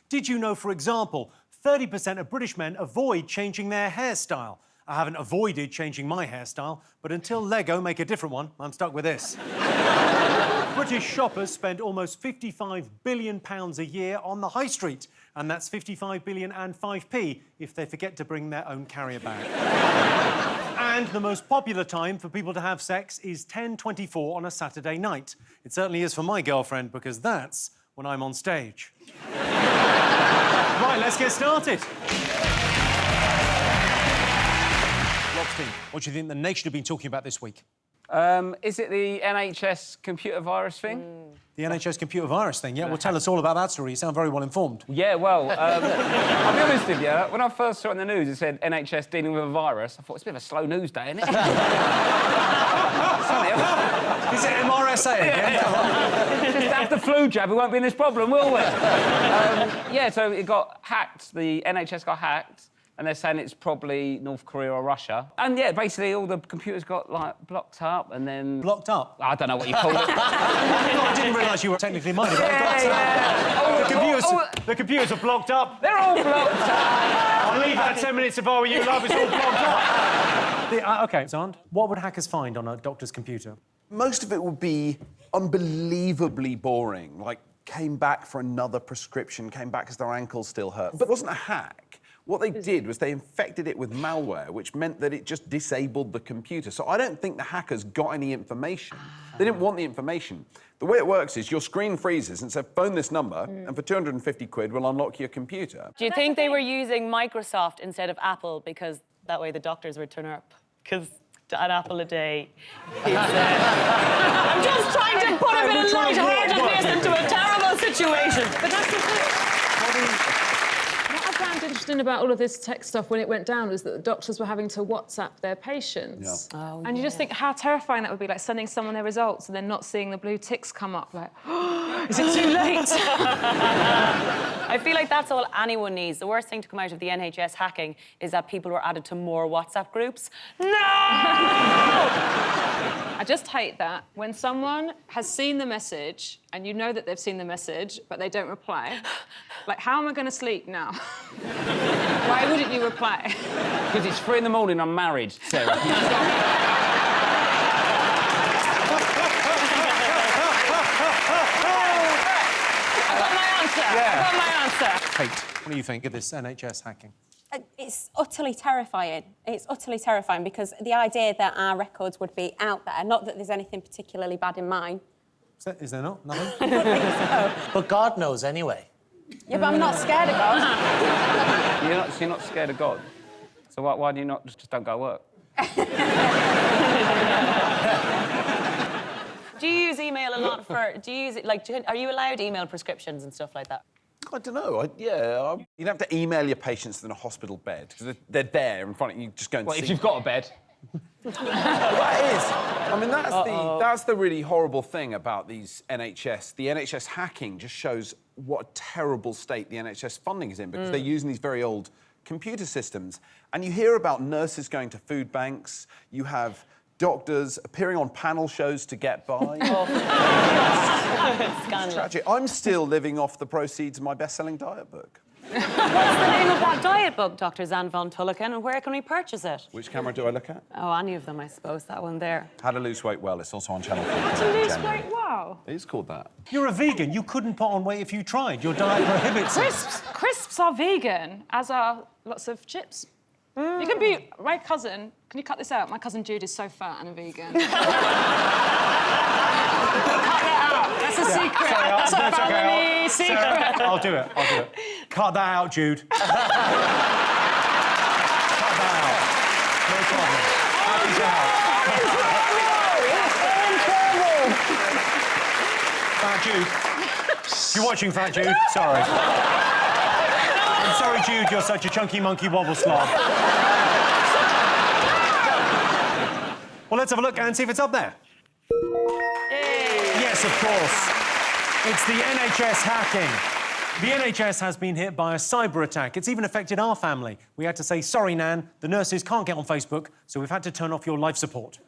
Did you know, for example, 30% of British men avoid changing their hairstyle? I haven't avoided changing my hairstyle, but until Lego make a different one, I'm stuck with this. British shoppers spend almost £55 billion a year on the high street, and that's 55 billion and 5p if they forget to bring their own carrier bag. And the most popular time for people to have sex is 10:24 on a Saturday night. It certainly is for my girlfriend, because that's when I'm on stage. Right, let's get started. Robstein, what do you think the nation have been talking about this week? Is it the NHS computer virus thing? The NHS computer virus thing, yeah? Well, tell us all about that story. You sound very well informed. Yeah, well, I'll be honest with you. When I first saw it in the news, it said NHS dealing with a virus. I thought, it's a bit of a slow news day, isn't it? Is it MRSA again? Just have the flu jab, we won't be in this problem, will we? Yeah, so it got hacked. The NHS got hacked. And they're saying it's probably North Korea or Russia. And, yeah, basically all the computers got, like, blocked up and then... Blocked up? I don't know what you call it. I didn't realise you were technically minded. The computers are blocked up. They're all blocked up. I'll leave that 10 minutes if I were you, love. It's all blocked up. OK, Zand, what would hackers find on a doctor's computer? Most of it would be unbelievably boring, like came back for another prescription, came back because their ankle still hurt. But it wasn't a hack. What they did was they infected it with malware, which meant that it just disabled the computer. So I don't think the hackers got any information. They didn't want the information. The way it works is your screen freezes and says, phone this number, and for 250 quid, we'll unlock your computer. Do you think they were using Microsoft instead of Apple because that way the doctors would turn up? Because an apple a day is... I'm just trying to put a bit of light-heartedness into a terrible situation. But that's the thing. What I found interesting about all of this tech stuff when it went down was that the doctors were having to WhatsApp their patients. Yeah. Oh, and you just think how terrifying that would be, like sending someone their results and then not seeing the blue ticks come up, like, oh, is it too late? I feel like that's all anyone needs. The worst thing to come out of the NHS hacking is that people were added to more WhatsApp groups. No! I just hate that when someone has seen the message and you know that they've seen the message, but they don't reply. Like, how am I going to sleep now? Why wouldn't you reply? Because it's 3 in the morning, I'm married, Sarah. I got my answer. Yeah. I got my answer. Kate, what do you think of this NHS hacking? It's utterly terrifying. It's utterly terrifying because the idea that our records would be out there, not that there's anything particularly bad in mine. Is there not? Nothing? I don't think so. But God knows anyway. Yeah, but I'm not scared of God. You're not scared of God? So why do you not just don't go work? Do you use email a lot for... Do you use it, like, are you allowed email prescriptions and stuff like that? I don't know. You'd have to email your patients in a hospital bed because they're there in front of you. Just go and see. If you've got a bed. That is. I mean, that's the really horrible thing about these NHS. The NHS hacking just shows what a terrible state the NHS funding is in because they're using these very old computer systems. And you hear about nurses going to food banks. You have doctors appearing on panel shows to get by. Scandalous. Tragic. I'm still living off the proceeds of my best-selling diet book. What's the name of that diet book, Dr. Zan von Tulleken, and where can we purchase it? Which camera do I look at? Oh, any of them, I suppose. That one there. How to Lose Weight Well. It's also on Channel 4. To lose weight, wow. It is called that. You're a vegan. You couldn't put on weight if you tried. Your diet prohibits it. Crisps are vegan, as are lots of chips. You can be... My cousin... Can you cut this out? My cousin Jude is so fat and a vegan. Cut that out. That's a secret. Sorry, That's a that's okay. family secret. Sarah, I'll do it. Cut that out, Jude. Cut that out. No problem. Happy's out. Fat Jude. If you're watching, Fat Jude, sorry. I'm sorry, Jude, you're such a chunky monkey wobble slob. Well, let's have a look and see if it's up there. Yes, of course. It's the NHS hacking. The NHS has been hit by a cyber attack. It's even affected our family. We had to say, sorry, Nan, the nurses can't get on Facebook, so we've had to turn off your life support.